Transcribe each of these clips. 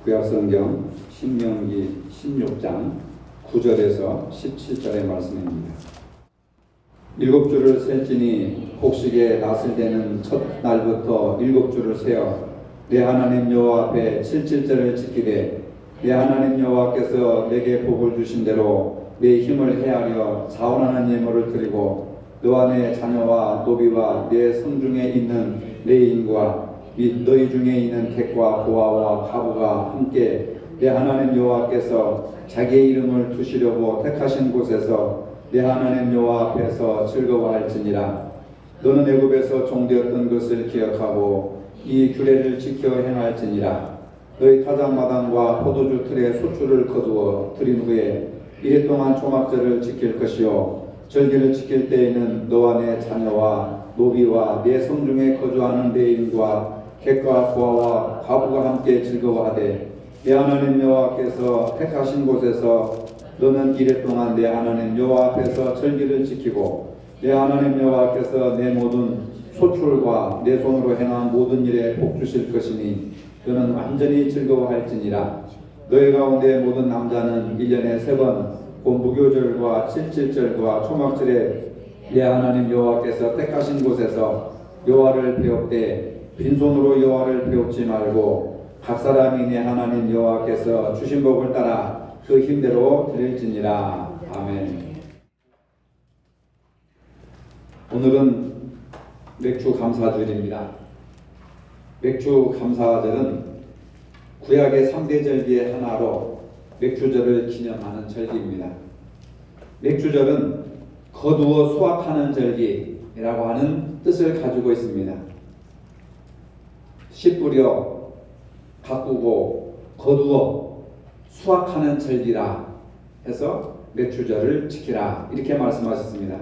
구약성경 신명기 16장 9절에서 17절의 말씀입니다. 7주를 셀지니 곡식에 낫을 대는 첫날부터 7주를 세어 내 하나님 여호와 앞에 77절을 지키되 내 하나님 여호와께서 내게 복을 주신 대로 내 힘을 헤아려 자원하는 예물을 드리고 너와 내 자녀와 노비와 내 성중에 있는 내 인과 및 너희 중에 있는 객과 고아와 과부가 함께 내 하나님 여호와께서 자기의 이름을 두시려고 택하신 곳에서 내 하나님 여호와 앞에서 즐거워할지니라. 너는 애굽에서 종되었던 것을 기억하고 이 규례를 지켜 행할지니라. 너희 타작마당과 포도주 틀에 소출을 거두어 드린 후에 이래 동안 초막절을 지킬 것이요 절기를 지킬 때에는 너와 내 자녀와 노비와 내 성중에 거주하는 내 인과 객과 고아와 과부가 함께 즐거워하되 내 하나님 여호와께서 택하신 곳에서 너는 이래 동안 내 하나님 여호와 앞에서 절기를 지키고 내 하나님 여호와께서 내 모든 소출과 내 손으로 행한 모든 일에 복 주실 것이니 너는 완전히 즐거워할지니라. 너희 가운데 모든 남자는 1년에 3번 무교절과 77절과 초막절에 내 하나님 여호와께서 택하신 곳에서 여호와를 배웁되 빈손으로 여호와를 배웁지 말고 각 사람이 내 하나님 여호와께서 주신 복을 따라 그 힘대로 드릴지니라. 아멘. 오늘은 맥주 감사절입니다. 맥주 감사절은 구약의 3대 절기의 하나로 맥주절을 기념하는 절기입니다. 맥주절은 거두어 수확하는 절기라고 하는 뜻을 가지고 있습니다. 씨 뿌려 가꾸고 거두어 수확하는 절기라 해서 맥주절을 지키라 이렇게 말씀하셨습니다.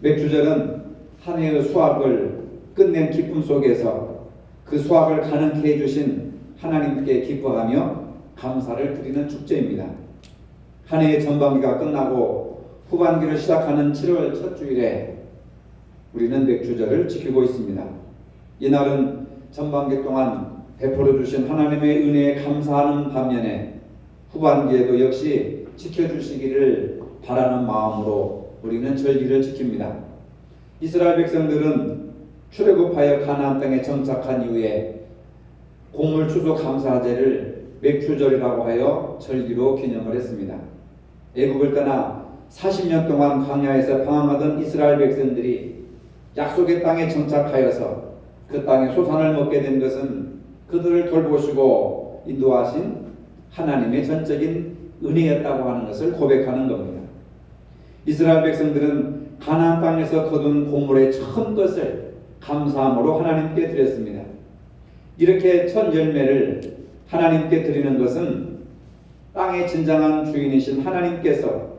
맥주절은 한 해의 수확을 끝낸 기쁨 속에서 그 수확을 가능케 해주신 하나님께 기뻐하며 감사를 드리는 축제입니다. 한 해의 전반기가 끝나고 후반기를 시작하는 7월 첫 주일에 우리는 맥주절을 지키고 있습니다. 이날은 전반기 동안 베풀어 주신 하나님의 은혜에 감사하는 반면에 후반기에도 역시 지켜주시기를 바라는 마음으로 우리는 절기를 지킵니다. 이스라엘 백성들은 출애굽하여 가나안 땅에 정착한 이후에 곡물 추수 감사제를 맥주절이라고 하여 절기로 기념을 했습니다. 애굽을 떠나 40년 동안 광야에서 방황하던 이스라엘 백성들이 약속의 땅에 정착하여서 그 땅의 소산을 먹게 된 것은 그들을 돌보시고 인도하신 하나님의 전적인 은혜였다고 하는 것을 고백하는 겁니다. 이스라엘 백성들은 가나안 땅에서 거둔 곡물의 첫 것을 감사함으로 하나님께 드렸습니다. 이렇게 첫 열매를 하나님께 드리는 것은 땅의 진정한 주인이신 하나님께서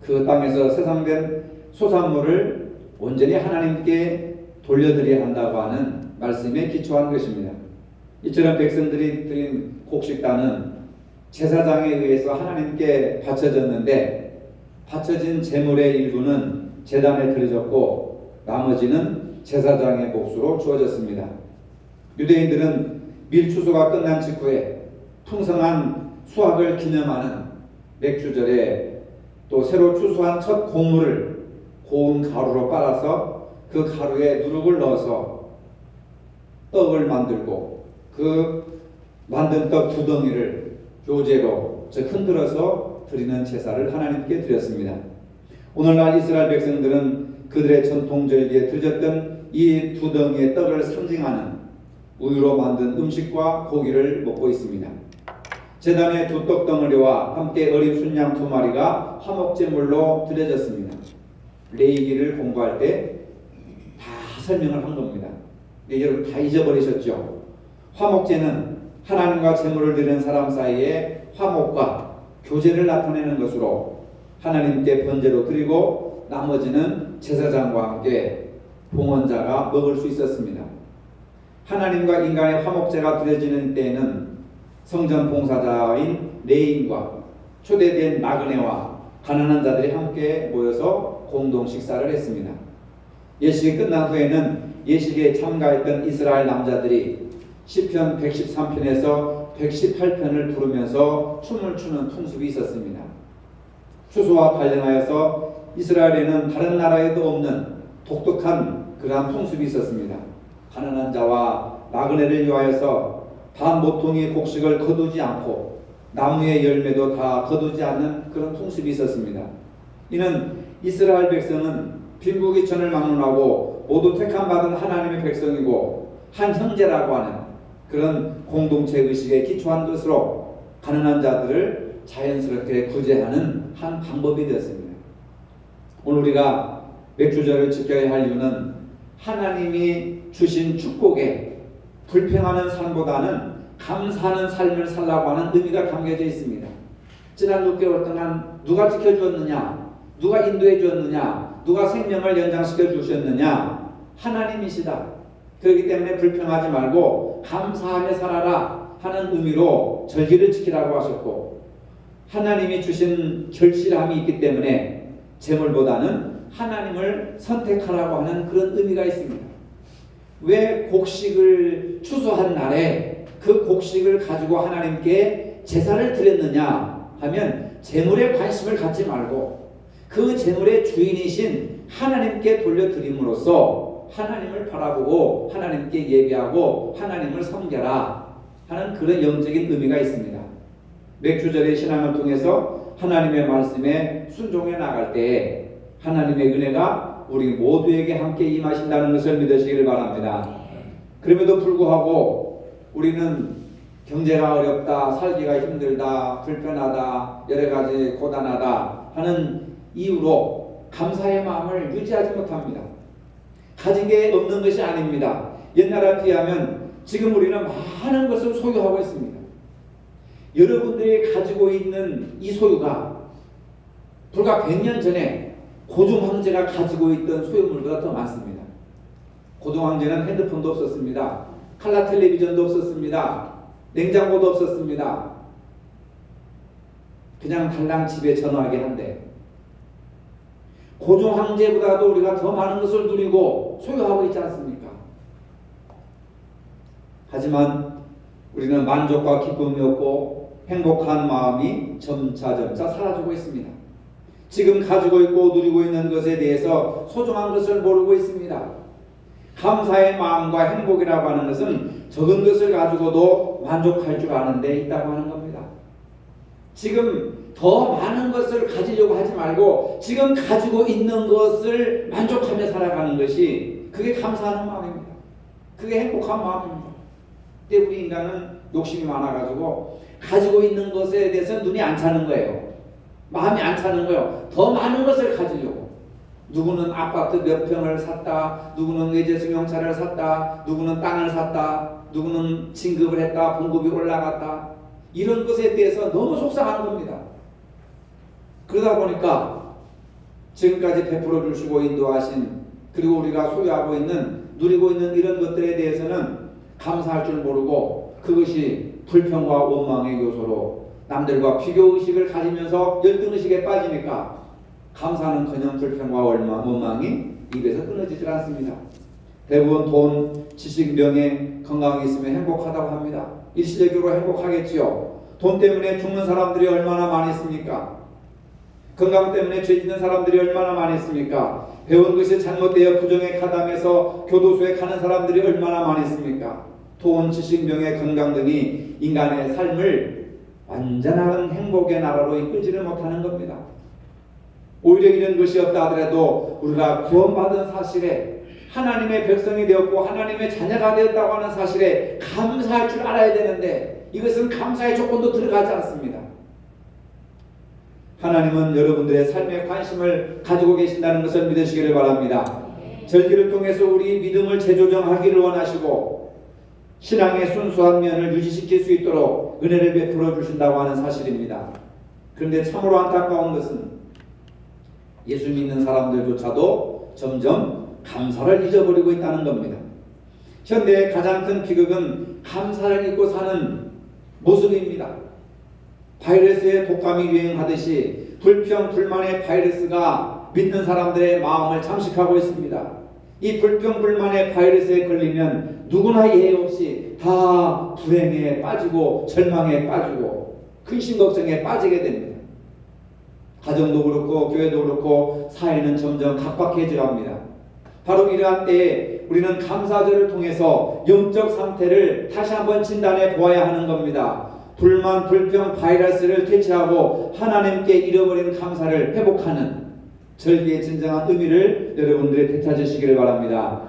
그 땅에서 세상된 소산물을 온전히 하나님께 돌려드려야 한다고 하는 말씀에 기초한 것입니다. 이처럼 백성들이 드린 곡식단은 제사장에 의해서 하나님께 바쳐졌는데 바쳐진 제물의 일부는 제단에 드려졌고 나머지는 제사장의 몫으로 주어졌습니다. 유대인들은 밀추수가 끝난 직후에 풍성한 수확을 기념하는 맥주절에 또 새로 추수한 첫 곡물을 고운 가루로 빨아서 그 가루에 누룩을 넣어서 떡을 만들고 그 만든 떡 2덩이를 교제로 즉 흔들어서 드리는 제사를 하나님께 드렸습니다. 오늘날 이스라엘 백성들은 그들의 전통절기에 드렸던 이 2덩이의 떡을 상징하는 우유로 만든 음식과 고기를 먹고 있습니다. 제단에 2 떡덩어리와 함께 어린 순양 2마리가 화목제물로 드려졌습니다. 레위기를 공부할 때 다 설명을 한 겁니다. 여러분 다 잊어버리셨죠? 화목제는 하나님과 제물을 드리는 사람 사이에 화목과 교제를 나타내는 것으로 하나님께 번제로 드리고 나머지는 제사장과 함께 봉헌자가 먹을 수 있었습니다. 하나님과 인간의 화목제가 드려지는 때에는 성전 봉사자인 레인과 초대된 나그네와 가난한 자들이 함께 모여서 공동 식사를 했습니다. 예식이 끝난 후에는 예식에 참가했던 이스라엘 남자들이 시편 113편에서 118편을 부르면서 춤을 추는 풍습이 있었습니다. 추수와 관련하여서 이스라엘에는 다른 나라에도 없는 독특한 그러한 풍습이 있었습니다. 가난한 자와 나그네를 위하여서 다 모퉁이 곡식을 거두지 않고 나무의 열매도 다 거두지 않는 그런 풍습이 있었습니다. 이는 이스라엘 백성은 빈부귀천을 막론하고 모두 택함받은 하나님의 백성이고 한 형제라고 하는 그런 공동체 의식에 기초한 것으로 가난한 자들을 자연스럽게 구제하는 한 방법이 되었습니다. 오늘 우리가 맥주절을 지켜야 할 이유는 하나님이 주신 축복에 불평하는 삶보다는 감사하는 삶을 살라고 하는 의미가 담겨져 있습니다. 지난 6개월 동안 누가 지켜주었느냐, 누가 인도해 주었느냐, 누가 생명을 연장시켜 주셨느냐, 하나님이시다. 그렇기 때문에 불평하지 말고 감사하며 살아라 하는 의미로 절기를 지키라고 하셨고, 하나님이 주신 결실함이 있기 때문에 재물보다는 하나님을 선택하라고 하는 그런 의미가 있습니다. 왜 곡식을 추수한 날에 그 곡식을 가지고 하나님께 제사를 드렸느냐 하면 재물에 관심을 갖지 말고 그 재물의 주인이신 하나님께 돌려드림으로써 하나님을 바라보고 하나님께 예배하고 하나님을 섬겨라 하는 그런 영적인 의미가 있습니다. 맥주절의 신앙을 통해서 하나님의 말씀에 순종해 나갈 때에 하나님의 은혜가 우리 모두에게 함께 임하신다는 것을 믿으시기를 바랍니다. 그럼에도 불구하고 우리는 경제가 어렵다, 살기가 힘들다, 불편하다, 여러 가지 고단하다 하는 이유로 감사의 마음을 유지하지 못합니다. 가진 게 없는 것이 아닙니다. 옛날에 비하면 지금 우리는 많은 것을 소유하고 있습니다. 여러분들이 가지고 있는 이 소유가 불과 100년 전에 고종 황제가 가지고 있던 소유물보다 더 많습니다. 고종 황제는 핸드폰도 없었습니다. 칼라 텔레비전도 없었습니다. 냉장고도 없었습니다. 그냥 달랑 집에 전화하게 한데 고종 황제보다도 우리가 더 많은 것을 누리고 소유하고 있지 않습니까? 하지만 우리는 만족과 기쁨이 없고 행복한 마음이 점차 사라지고 있습니다. 지금 가지고 있고 누리고 있는 것에 대해서 소중한 것을 모르고 있습니다. 감사의 마음과 행복이라고 하는 것은 적은 것을 가지고도 만족할 줄 아는 데 있다고 하는 겁니다. 지금 더 많은 것을 가지려고 하지 말고 지금 가지고 있는 것을 만족하며 살아가는 것이 그게 감사하는 마음입니다. 그게 행복한 마음입니다. 근데 우리 인간은 욕심이 많아가지고 가지고 있는 것에 대해서 눈이 안 차는 거예요. 마음이 안 차는 거예요. 더 많은 것을 가지려고. 누구는 아파트 몇 평을 샀다, 누구는 외제승용차를 샀다, 누구는 땅을 샀다, 누구는 진급을 했다, 봉급이 올라갔다. 이런 것에 대해서 너무 속상한 겁니다. 그러다 보니까 지금까지 베풀어 주시고 인도하신, 그리고 우리가 소유하고 있는, 누리고 있는 이런 것들에 대해서는 감사할 줄 모르고 그것이 불평과 원망의 요소로 남들과 비교의식을 가지면서 열등의식에 빠지니까 감사는커녕 불평과 원망이 입에서 끊어지질 않습니다. 대부분 돈, 지식, 명예, 건강이 있으면 행복하다고 합니다. 일시적으로 행복하겠지요. 돈 때문에 죽는 사람들이 얼마나 많이 있습니까? 건강 때문에 죄 짓는 사람들이 얼마나 많이 있습니까? 배운 것이 잘못되어 부정에 가담해서 교도소에 가는 사람들이 얼마나 많이 있습니까? 돈, 지식, 명예, 건강 등이 인간의 삶을 완전한 행복의 나라로 이끌지를 못하는 겁니다. 오히려 이런 것이 없다 하더라도 우리가 구원받은 사실에 하나님의 백성이 되었고 하나님의 자녀가 되었다고 하는 사실에 감사할 줄 알아야 되는데 이것은 감사의 조건도 들어가지 않습니다. 하나님은 여러분들의 삶에 관심을 가지고 계신다는 것을 믿으시기를 바랍니다. 절기를 통해서 우리 믿음을 재조정하기를 원하시고 신앙의 순수한 면을 유지시킬 수 있도록 은혜를 베풀어 주신다고 하는 사실입니다. 그런데 참으로 안타까운 것은 예수 믿는 사람들조차도 점점 감사를 잊어버리고 있다는 겁니다. 현대의 가장 큰 비극은 감사를 잊고 사는 모습입니다. 바이러스의 독감이 유행하듯이 불평, 불만의 바이러스가 믿는 사람들의 마음을 잠식하고 있습니다. 이 불평불만의 바이러스에 걸리면 누구나 예외 없이 다 불행에 빠지고 절망에 빠지고 근심 걱정에 빠지게 됩니다. 가정도 그렇고 교회도 그렇고 사회는 점점 각박해져 갑니다. 바로 이러한 때에 우리는 감사절을 통해서 영적 상태를 다시 한번 진단해 보아야 하는 겁니다. 불만, 불평, 바이러스를 퇴치하고 하나님께 잃어버린 감사를 회복하는 절기의 진정한 의미를 여러분들이 되찾으시기를 바랍니다.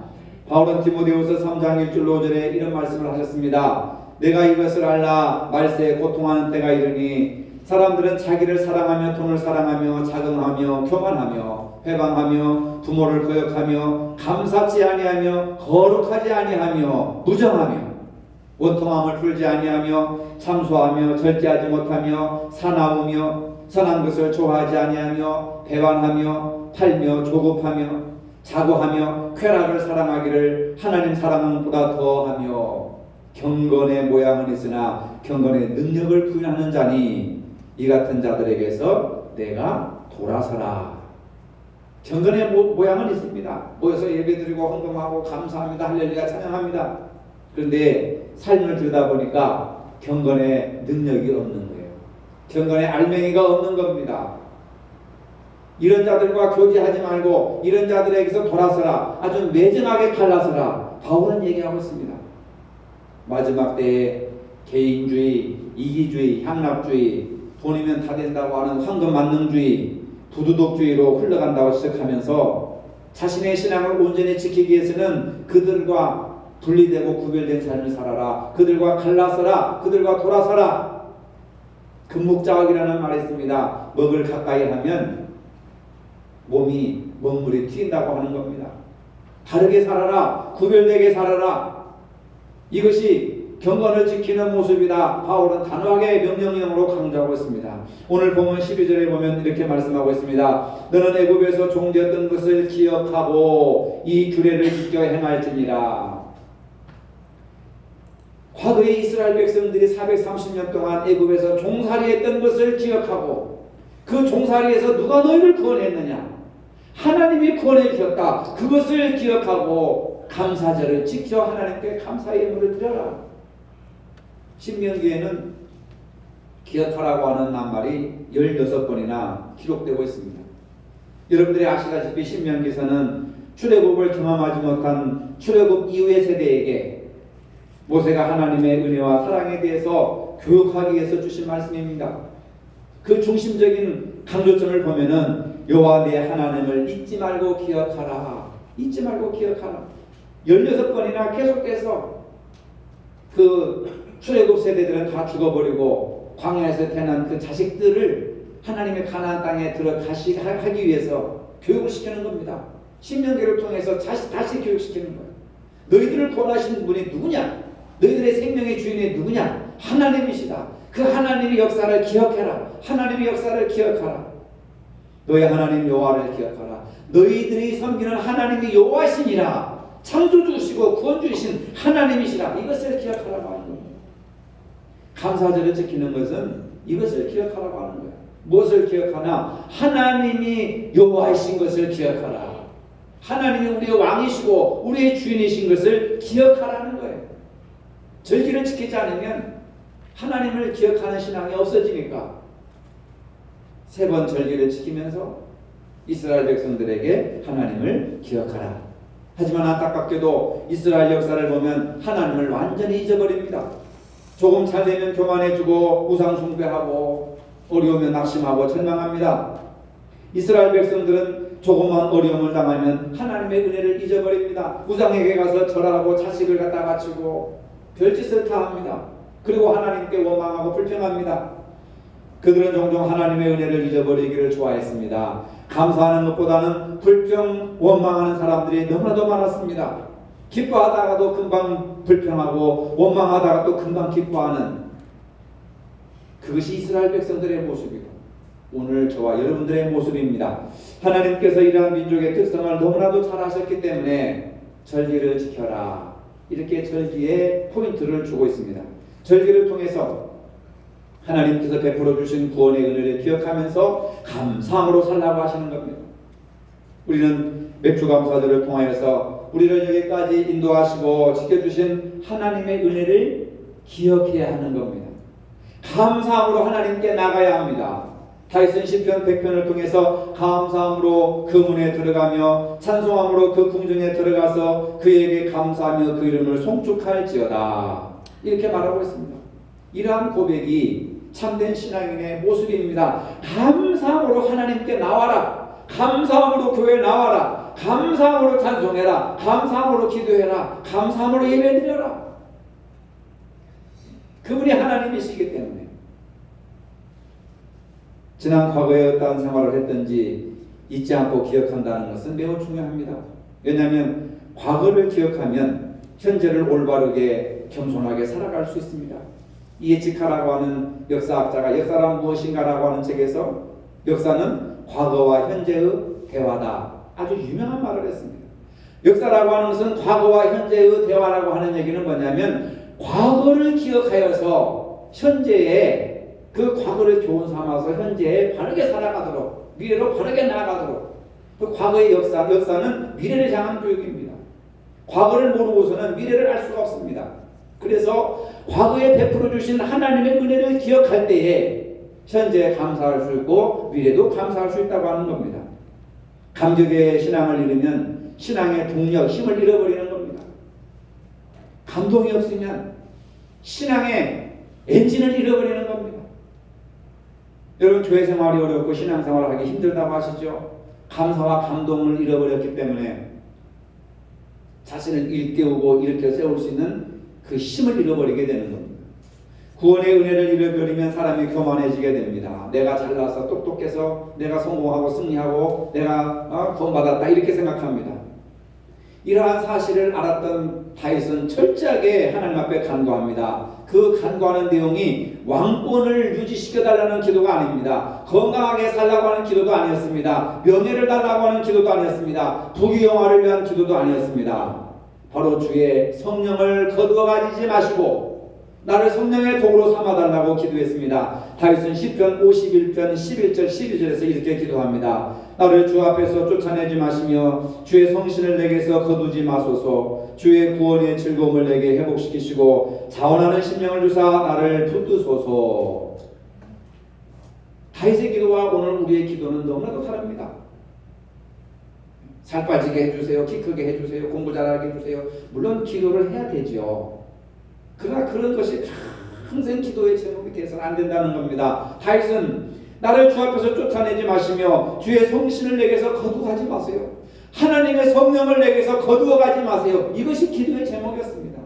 바울은 디모데후서 3장 1절 5절에 이런 말씀을 하셨습니다. 내가 이것을 알라 말세에 고통하는 때가 이르니 사람들은 자기를 사랑하며 돈을 사랑하며 자긍하며 교만하며 회방하며 부모를 거역하며 감사치 아니하며 거룩하지 아니하며 무정하며 원통함을 풀지 아니하며 참소하며 절제하지 못하며 사나우며 선한 것을 좋아하지 아니하며 배반하며 팔며 조급하며 자고하며 쾌락을 사랑하기를 하나님 사랑하는 보다 더하며 경건의 모양은 있으나 경건의 능력을 부인하는 자니 이 같은 자들에게서 내가 돌아서라. 경건의 모양은 있습니다. 모여서 예배드리고 헌금하고 감사합니다. 할렐루야 찬양합니다. 그런데 삶을 들여다보니까 경건의 능력이 없는 거예요. 경건의 알맹이가 없는 겁니다. 이런 자들과 교제하지 말고 이런 자들에게서 돌아서라. 아주 매정하게 갈라서라. 바울은 얘기하고 있습니다. 마지막 때에 개인주의, 이기주의, 향락주의, 돈이면 다 된다고 하는 황금만능주의, 부도덕주의로 흘러간다고 시작하면서 자신의 신앙을 온전히 지키기 위해서는 그들과 분리되고 구별된 삶을 살아라. 그들과 갈라서라. 그들과 돌아서라. 금묵자학이라는 말이 있습니다. 먹을 가까이 하면 몸이 먹물이 튀긴다고 하는 겁니다. 다르게 살아라. 구별되게 살아라. 이것이 경건을 지키는 모습이다. 바울은 단호하게 명령형으로 강조하고 있습니다. 오늘 보면 12절에 보면 이렇게 말씀하고 있습니다. 너는 애굽에서 종되었던 것을 기억하고 이 규례를 지켜 행할지니라. 과거에 이스라엘 백성들이 430년 동안 애굽에서 종살이했던 것을 기억하고 그 종살이에서 누가 너희를 구원했느냐? 하나님이 구원해 주셨다. 그것을 기억하고 감사절을 지켜 하나님께 감사의 예물을 드려라. 신명기에는 기억하라고 하는 낱말이 16번이나 기록되고 있습니다. 여러분들이 아시다시피 신명기서는 출애굽을 경험하지 못한 출애굽 이후의 세대에게 모세가 하나님의 은혜와 사랑에 대해서 교육하기 위해서 주신 말씀입니다. 그 중심적인 강조점을 보면은 여호와 내 하나님을 잊지 말고 기억하라. 잊지 말고 기억하라. 16번이나 계속돼서 그 출애굽 세대들은 다 죽어버리고 광야에서 태어난 그 자식들을 하나님의 가나안 땅에 들어가시 하기 위해서 교육을 시키는 겁니다. 신명기를 통해서 다시 교육시키는 거예요. 너희들을 구원하신 분이 누구냐? 너희들의 생명의 주인이 누구냐? 하나님이시다. 그 하나님의 역사를 기억해라. 하나님의 역사를 기억하라. 너희 하나님 여호와를 기억하라. 너희들이 섬기는 하나님이 여호와시니라. 창조주시고 구원주이신 하나님이시라. 이것을 기억하라고 하는 겁니다. 감사절을 지키는 것은 이것을 기억하라고 하는 거예요. 무엇을 기억하나? 하나님이 여호와이신 것을 기억하라. 하나님이 우리의 왕이시고 우리의 주인이신 것을 기억하라는 거예요. 절기를 지키지 않으면 하나님을 기억하는 신앙이 없어지니까 3번 절기를 지키면서 이스라엘 백성들에게 하나님을 기억하라. 하지만 안타깝게도 이스라엘 역사를 보면 하나님을 완전히 잊어버립니다. 조금 잘 되면 교만해지고 우상 숭배하고 어려우면 낙심하고 절망합니다. 이스라엘 백성들은 조그만 어려움을 당하면 하나님의 은혜를 잊어버립니다. 우상에게 가서 절하고 자식을 갖다 바치고 별짓을 다 합니다. 그리고 하나님께 원망하고 불평합니다. 그들은 종종 하나님의 은혜를 잊어버리기를 좋아했습니다. 감사하는 것보다는 불평, 원망하는 사람들이 너무나도 많았습니다. 기뻐하다가도 금방 불평하고 원망하다가 또 금방 기뻐하는 그것이 이스라엘 백성들의 모습이고 오늘 저와 여러분들의 모습입니다. 하나님께서 이러한 민족의 특성을 너무나도 잘 아셨기 때문에 절기를 지켜라. 이렇게 절기에 포인트를 주고 있습니다. 절기를 통해서 하나님께서 베풀어 주신 구원의 은혜를 기억하면서 감사함으로 살라고 하시는 겁니다. 우리는 맥주 감사절을 통하여서 우리를 여기까지 인도하시고 지켜주신 하나님의 은혜를 기억해야 하는 겁니다. 감사함으로 하나님께 나가야 합니다. 다윗은 시편 100편을 통해서 감사함으로 그 문에 들어가며 찬송함으로 그 궁중에 들어가서 그에게 감사하며 그 이름을 송축할지어다, 이렇게 말하고 있습니다. 이러한 고백이 참된 신앙인의 모습입니다. 감사함으로 하나님께 나와라, 감사함으로 교회에 나와라, 감사함으로 찬송해라, 감사함으로 기도해라, 감사함으로 예배드려라. 그분이 하나님이시기 때문에 지난 과거에 어떠한 생활을 했든지 잊지 않고 기억한다는 것은 매우 중요합니다. 왜냐하면 과거를 기억하면 현재를 올바르게 겸손하게 살아갈 수 있습니다. 이에치카라고 하는 역사학자가 역사란 무엇인가라고 하는 책에서 역사는 과거와 현재의 대화다, 아주 유명한 말을 했습니다. 역사라고 하는 것은 과거와 현재의 대화라고 하는 얘기는 뭐냐면 과거를 기억하여서 현재에 그 과거를 교훈 삼아서 현재에 바르게 살아가도록, 미래로 바르게 나아가도록. 그 과거의 역사는 미래를 향한 교육입니다. 과거를 모르고서는 미래를 알 수가 없습니다. 그래서 과거에 베풀어 주신 하나님의 은혜를 기억할 때에 현재에 감사할 수 있고 미래도 감사할 수 있다고 하는 겁니다. 감격의 신앙을 잃으면 신앙의 동력, 힘을 잃어버리는 겁니다. 감동이 없으면 신앙의 엔진을 잃어버리는 겁니다. 여러분, 교회 생활이 어렵고 신앙생활을 하기 힘들다고 하시죠? 감사와 감동을 잃어버렸기 때문에 자신을 일깨우고 일으켜 세울 수 있는 그 힘을 잃어버리게 되는 겁니다. 구원의 은혜를 잃어버리면 사람이 교만해지게 됩니다. 내가 잘나서 똑똑해서 내가 성공하고 승리하고 내가 구원받았다, 이렇게 생각합니다. 이러한 사실을 알았던 다윗은 철저하게 하나님 앞에 간구합니다. 그 간구하는 내용이 왕권을 유지시켜달라는 기도가 아닙니다. 건강하게 살라고 하는 기도도 아니었습니다. 명예를 달라고 하는 기도도 아니었습니다. 부귀영화를 위한 기도도 아니었습니다. 바로 주의 성령을 거두어 가지지 마시고 나를 성령의 도구로 삼아달라고 기도했습니다. 다윗은 시편 51편 11절 12절에서 이렇게 기도합니다. 나를 주 앞에서 쫓아내지 마시며 주의 성신을 내게서 거두지 마소서. 주의 구원의 즐거움을 내게 회복시키시고 자원하는 심령을 주사 나를 붙드소서. 다윗의 기도와 오늘 우리의 기도는 너무나도 다릅니다. 살 빠지게 해주세요, 키 크게 해주세요, 공부 잘하게 해주세요. 물론 기도를 해야 되죠. 그러나 그런 것이 평생 기도의 제목이 되어서는 안 된다는 겁니다. 다윗은 나를 주 앞에서 쫓아내지 마시며 주의 성신을 내게서 거두어가지 마세요. 하나님의 성령을 내게서 거두어가지 마세요. 이것이 기도의 제목이었습니다.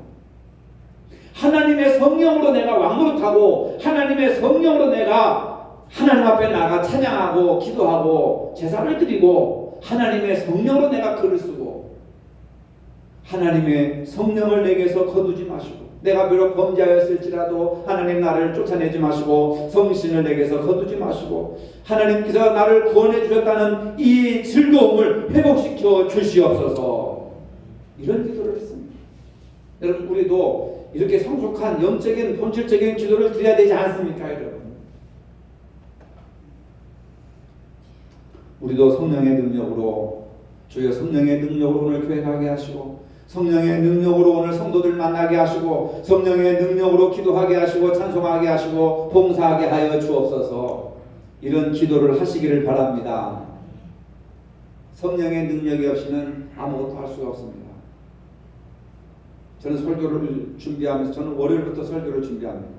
하나님의 성령으로 내가 왕노릇하고 하나님의 성령으로 내가 하나님 앞에 나가 찬양하고 기도하고 제사를 드리고 하나님의 성령으로 내가 글을 쓰고 하나님의 성령을 내게서 거두지 마시고 내가 비록 범죄하였을지라도 하나님 나를 쫓아내지 마시고 성신을 내게서 거두지 마시고 하나님께서 나를 구원해 주셨다는 이 즐거움을 회복시켜 주시옵소서. 이런 기도를 했습니다. 여러분, 우리도 이렇게 성숙한 영적인 본질적인 기도를 드려야 되지 않습니까, 여러분? 우리도 성령의 능력으로, 주여 성령의 능력으로 오늘 교회 가게 하시고 성령의 능력으로 오늘 성도들 만나게 하시고 성령의 능력으로 기도하게 하시고 찬송하게 하시고 봉사하게 하여 주옵소서. 이런 기도를 하시기를 바랍니다. 성령의 능력이 없이는 아무것도 할 수가 없습니다. 저는 설교를 준비하면서, 저는 월요일부터 설교를 준비합니다.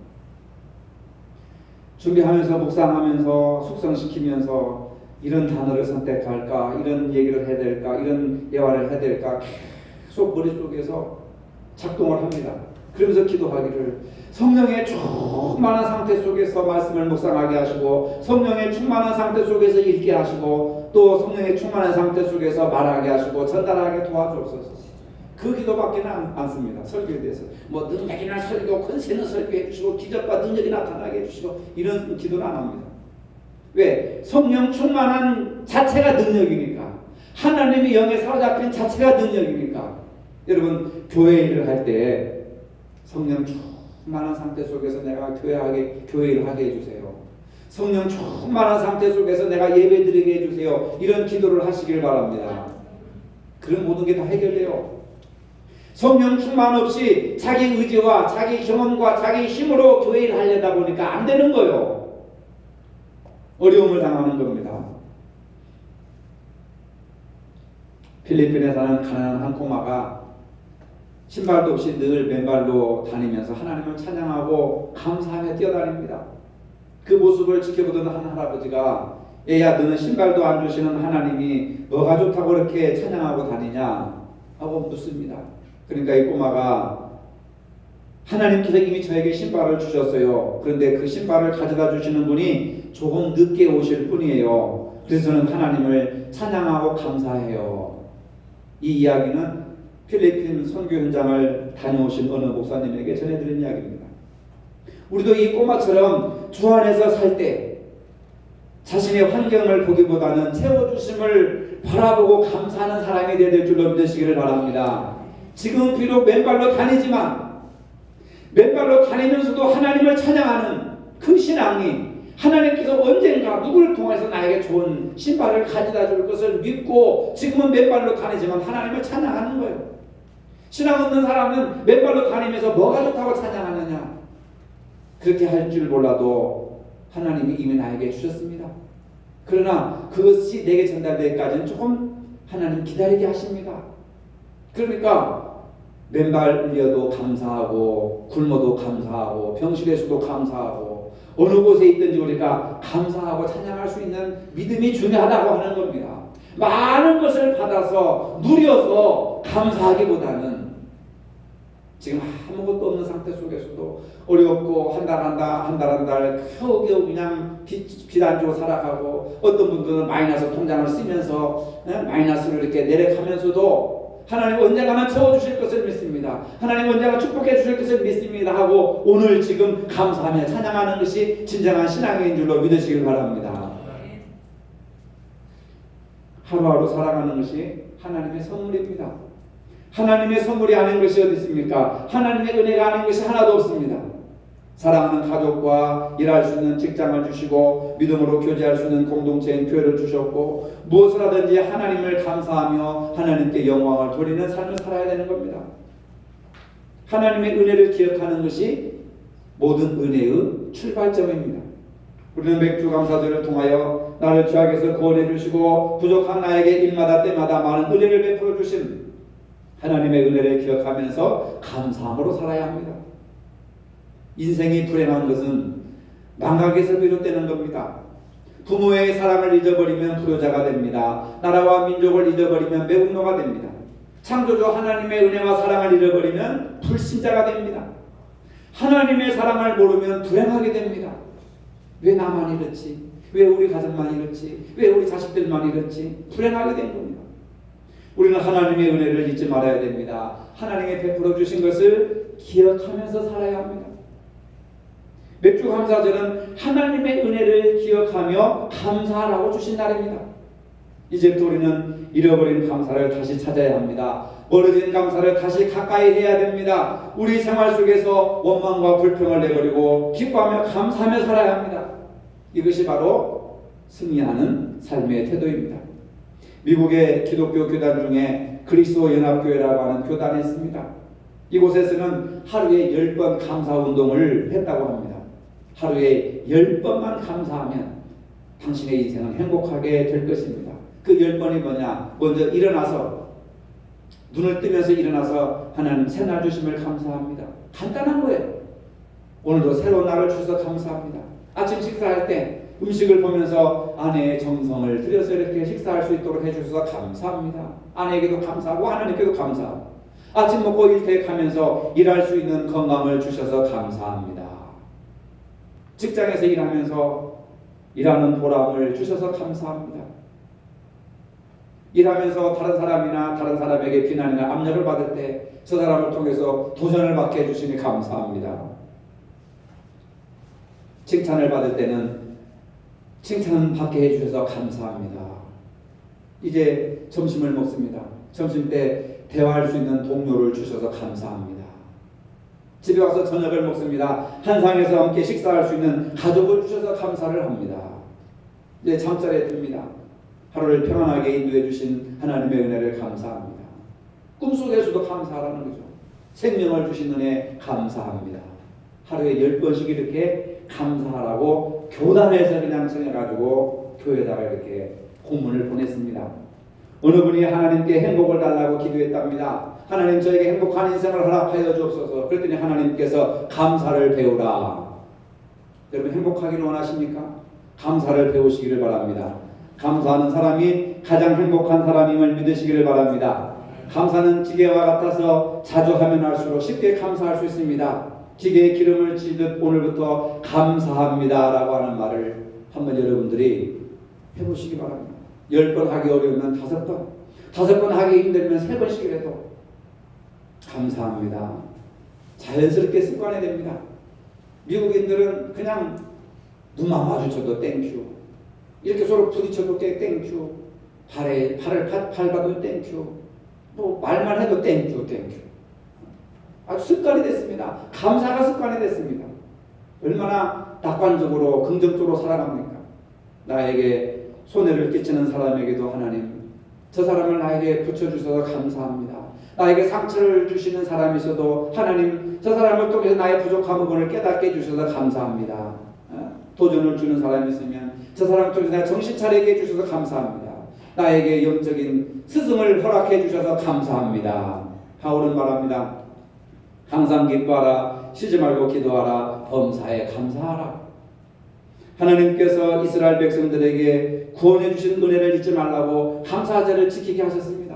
준비하면서 묵상하면서 숙성시키면서 이런 단어를 선택할까, 이런 얘기를 해야 될까, 이런 예화를 해야 될까 계속 머릿속에서 작동을 합니다. 그러면서 기도하기를 성령의 충만한 상태 속에서 말씀을 묵상하게 하시고 성령의 충만한 상태 속에서 읽게 하시고 또 성령의 충만한 상태 속에서 말하게 하시고 전달하게 도와주옵소서. 그 기도밖에는 않습니다. 설교에 대해서 뭐 능력이나 설교, 권세는 설교해 주시고 기적과 능력이 나타나게 해주시고 이런 기도는 안 합니다. 왜? 성령 충만한 자체가 능력이니까. 하나님의 영에 사로잡힌 자체가 능력이니까. 여러분, 교회 일을 할 때 성령 충만한 상태 속에서 내가 교회 일을 하게 해주세요. 성령 충만한 상태 속에서 내가 예배드리게 해주세요. 이런 기도를 하시길 바랍니다. 그런 모든 게 다 해결돼요. 성령 충만 없이 자기 의지와 자기 경험과 자기 힘으로 교회 일 하려다 보니까 안 되는 거예요. 어려움을 당하는 겁니다. 필리핀에 사는 가난한 한 꼬마가 신발도 없이 늘 맨발로 다니면서 하나님을 찬양하고 감사하며 뛰어다닙니다. 그 모습을 지켜보던 한 할아버지가 얘야 너는 신발도 안 주시는 하나님이 뭐가 좋다고 그렇게 찬양하고 다니냐 하고 묻습니다. 그러니까 이 꼬마가 하나님께서 이미 저에게 신발을 주셨어요. 그런데 그 신발을 가져다 주시는 분이 조금 늦게 오실 뿐이에요. 그래서 저는 하나님을 찬양하고 감사해요. 이 이야기는 필리핀 선교 현장을 다녀오신 어느 목사님에게 전해드린 이야기입니다. 우리도 이 꼬마처럼 주 안에서 살 때 자신의 환경을 보기보다는 채워주심을 바라보고 감사하는 사람이 되어야 될 줄로 믿으시기를 바랍니다. 지금 비록 맨발로 다니지만 맨발로 다니면서도 하나님을 찬양하는 그 신앙이 하나님께서 언젠가 누구를 통해서 나에게 좋은 신발을 가져다 줄 것을 믿고 지금은 맨발로 다니지만 하나님을 찬양하는 거예요. 신앙 없는 사람은 맨발로 다니면서 뭐가 좋다고 찬양하느냐, 그렇게 할 줄 몰라도 하나님이 이미 나에게 주셨습니다. 그러나 그것이 내게 전달되기까지는 조금 하나님 기다리게 하십니다. 그러니까 맨발이어도 감사하고 굶어도 감사하고 병실에서도 감사하고 어느 곳에 있든지 우리가 감사하고 찬양할 수 있는 믿음이 중요하다고 하는 겁니다. 많은 것을 받아서 누려서 감사하기보다는 지금 아무것도 없는 상태 속에서도 어렵고 한 달 겨우겨우 그냥 빚 안 주고 살아가고 어떤 분들은 마이너스 통장을 쓰면서 마이너스를 이렇게 내려가면서도 하나님 언젠가는 채워주실 것을 믿습니다. 하나님 언젠가 축복해 주실 것을 믿습니다 하고 오늘 지금 감사하며 찬양하는 것이 진정한 신앙인 줄로 믿으시길 바랍니다. 하루하루 살아가는 것이 하나님의 선물입니다. 하나님의 선물이 아닌 것이 어디 있습니까? 하나님의 은혜가 아닌 것이 하나도 없습니다. 사랑하는 가족과 일할 수 있는 직장을 주시고 믿음으로 교제할 수 있는 공동체인 교회를 주셨고 무엇을 하든지 하나님을 감사하며 하나님께 영광을 돌리는 삶을 살아야 되는 겁니다. 하나님의 은혜를 기억하는 것이 모든 은혜의 출발점입니다. 우리는 맥주 감사절을 통하여 나를 죄악에서 구원해 주시고 부족한 나에게 일마다 때마다 많은 은혜를 베풀어 주신 하나님의 은혜를 기억하면서 감사함으로 살아야 합니다. 인생이 불행한 것은 망각에서 비롯되는 겁니다. 부모의 사랑을 잊어버리면 불효자가 됩니다. 나라와 민족을 잊어버리면 매국노가 됩니다. 창조주 하나님의 은혜와 사랑을 잃어버리면 불신자가 됩니다. 하나님의 사랑을 모르면 불행하게 됩니다. 왜 나만 이렇지? 왜 우리 가족만 이렇지? 왜 우리 자식들만 이렇지? 불행하게 된 겁니다. 우리는 하나님의 은혜를 잊지 말아야 됩니다. 하나님의 베풀어 주신 것을 기억하면서 살아야 합니다. 맥주 감사절은 하나님의 은혜를 기억하며 감사하라고 주신 날입니다. 이제부터 우리는 잃어버린 감사를 다시 찾아야 합니다. 멀어진 감사를 다시 가까이 해야 됩니다. 우리 생활 속에서 원망과 불평을 내버리고 기뻐하며 감사하며 살아야 합니다. 이것이 바로 승리하는 삶의 태도입니다. 미국의 기독교 교단 중에 그리스도 연합교회라고 하는 교단이 있습니다. 이곳에서는 하루에 10번 감사운동을 했다고 합니다. 하루에 10번만 감사하면 당신의 인생은 행복하게 될 것입니다. 그 10번이 뭐냐? 먼저 일어나서 눈을 뜨면서 일어나서 하나님 새날 주심을 감사합니다. 간단한 거예요. 오늘도 새로운 날을 주셔서 감사합니다. 아침 식사할 때 음식을 보면서 아내의 정성을 들여서 이렇게 식사할 수 있도록 해주셔서 감사합니다. 아내에게도 감사하고 하나님께도 감사하고 아침 먹고 일퇴하면서 일할 수 있는 건강을 주셔서 감사합니다. 직장에서 일하면서 일하는 보람을 주셔서 감사합니다. 일하면서 다른 사람이나 다른 사람에게 비난이나 압력을 받을 때 저 사람을 통해서 도전을 받게 해주시니 감사합니다. 칭찬을 받을 때는 칭찬 받게 해주셔서 감사합니다. 이제 점심을 먹습니다. 점심 때 대화할 수 있는 동료를 주셔서 감사합니다. 집에 와서 저녁을 먹습니다. 한 상에서 함께 식사할 수 있는 가족을 주셔서 감사를 합니다. 이제 잠자리에 듭니다. 하루를 평안하게 인도해 주신 하나님의 은혜를 감사합니다. 꿈속에서도 감사하라는 거죠. 생명을 주신 은혜 감사합니다. 하루에 10번씩 이렇게 감사하라고 교단에서 그냥 정해가지고 교회에다가 이렇게 공문을 보냈습니다. 어느 분이 하나님께 행복을 달라고 기도했답니다. 하나님 저에게 행복한 인생을 허락하여 주옵소서. 그랬더니 하나님께서 감사를 배우라. 여러분 행복하기를 원하십니까? 감사를 배우시기를 바랍니다. 감사하는 사람이 가장 행복한 사람임을 믿으시기를 바랍니다. 감사는 기계와 같아서 자주 하면 할수록 쉽게 감사할 수 있습니다. 기계에 기름을 치듯 오늘부터 감사합니다 라고 하는 말을 한번 여러분들이 해보시기 바랍니다. 10번 하기 어려우면 5번, 5번 하기 힘들면 3번씩이라도 감사합니다. 자연스럽게 습관이 됩니다. 미국인들은 그냥 눈만 마주쳐도 땡큐, 이렇게 서로 부딪혀도 땡큐, 팔을 밟아도 땡큐, 뭐 말만 해도 땡큐. 아주 습관이 됐습니다. 감사가 습관이 됐습니다. 얼마나 낙관적으로 긍정적으로 살아갑니까? 나에게 손해를 끼치는 사람에게도 하나님, 저 사람을 나에게 붙여주셔서 감사합니다. 나에게 상처를 주시는 사람이 있어도 하나님, 저 사람을 통해서 나의 부족한 부분을 깨닫게 해주셔서 감사합니다. 도전을 주는 사람이 있으면 저 사람 통해서 내가 정신 차리게 해주셔서 감사합니다. 나에게 영적인 스승을 허락해 주셔서 감사합니다. 바울은 말합니다. 항상 기뻐하라, 쉬지 말고 기도하라, 범사에 감사하라. 하나님께서 이스라엘 백성들에게 구원해 주신 은혜를 잊지 말라고 감사제를 지키게 하셨습니다.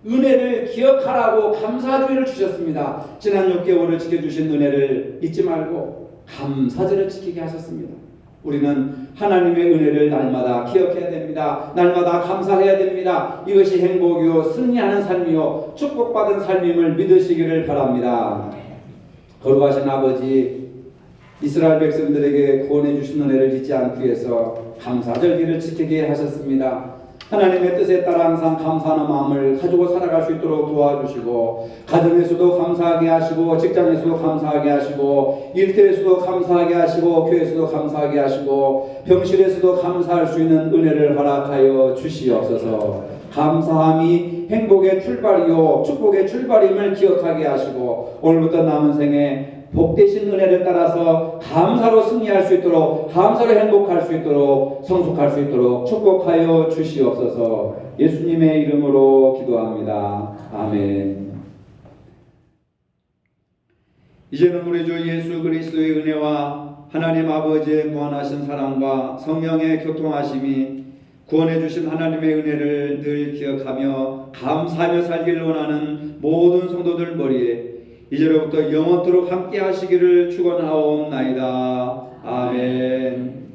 은혜를 기억하라고 감사주의를 주셨습니다. 지난 6개월을 지켜주신 은혜를 잊지 말고 감사제를 지키게 하셨습니다. 우리는 하나님의 은혜를 날마다 기억해야 됩니다. 날마다 감사해야 됩니다. 이것이 행복이요 승리하는 삶이요 축복받은 삶임을 믿으시기를 바랍니다. 거룩하신 아버지, 이스라엘 백성들에게 구원해 주신 은혜를 잊지 않기 위해서 감사절기를 지키게 하셨습니다. 하나님의 뜻에 따라 항상 감사하는 마음을 가지고 살아갈 수 있도록 도와주시고, 가정에서도 감사하게 하시고, 직장에서도 감사하게 하시고, 일터에서도 감사하게 하시고, 교회에서도 감사하게 하시고, 병실에서도 감사할 수 있는 은혜를 허락하여 주시옵소서. 감사함이 행복의 출발이요 축복의 출발임을 기억하게 하시고, 오늘부터 남은 생에 복되신 은혜를 따라서 감사로 승리할 수 있도록, 감사로 행복할 수 있도록, 성숙할 수 있도록 축복하여 주시옵소서. 예수님의 이름으로 기도합니다. 아멘. 이제는 우리 주 예수 그리스도의 은혜와 하나님 아버지의 무한하신 사랑과 성령의 교통하심이 구원해 주신 하나님의 은혜를 늘 기억하며 감사하며 살기를 원하는 모든 성도들 머리에 이제로부터 영원토록 함께 하시기를 축원하옵나이다. 아멘.